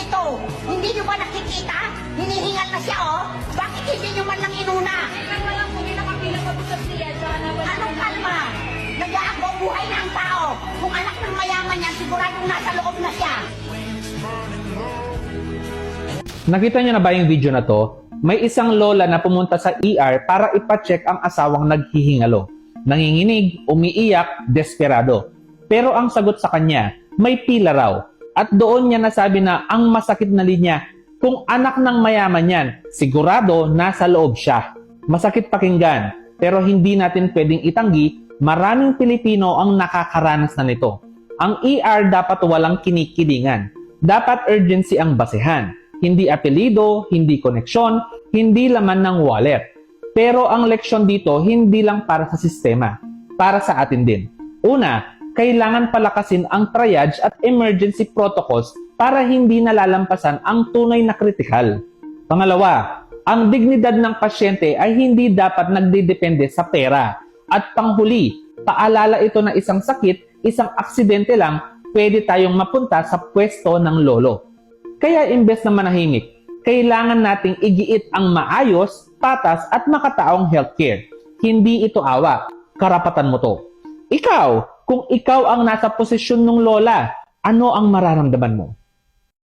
dito. Hindi nyo ba nakikita? Hinihingal na siya, oh. Bakit hindi nyo man lang inuna? Walang kung nakapila pag-usap siya, tsaka na wala. Anong kalma? Nag-aako buhay ng tao. Kung anak ng mayaman yan, siguradong nasa loob na siya. Nakita niyo na ba yung video na to? May isang lola na pumunta sa ER para ipacheck ang asawang naghihingalo. Nanginginig, umiiyak, desperado. Pero ang sagot sa kanya, may pila raw. At doon niya nasabi na ang masakit na linya, kung anak ng mayaman yan, sigurado nasa loob siya. Masakit pakinggan, pero hindi natin pwedeng itanggi, maraming Pilipino ang nakakaranas na nito. Ang ER dapat walang kinikilingan. Dapat urgency ang basehan. Hindi apelido, hindi koneksyon, hindi laman ng wallet. Pero ang leksyon dito, hindi lang para sa sistema, para sa atin din. Una, kailangan palakasin ang triage at emergency protocols para hindi nalalampasan ang tunay na kritikal. Pangalawa, ang dignidad ng pasyente ay hindi dapat nagdidepende sa pera. At panghuli, paalala ito na isang sakit, isang aksidente lang, pwede tayong mapunta sa pwesto ng lolo. Kaya imbes na manahimik, kailangan nating igiit ang maayos, patas at makataong healthcare. Hindi ito awa, karapatan mo to. Ikaw, kung ikaw ang nasa posisyon ng lola, ano ang mararamdaman mo?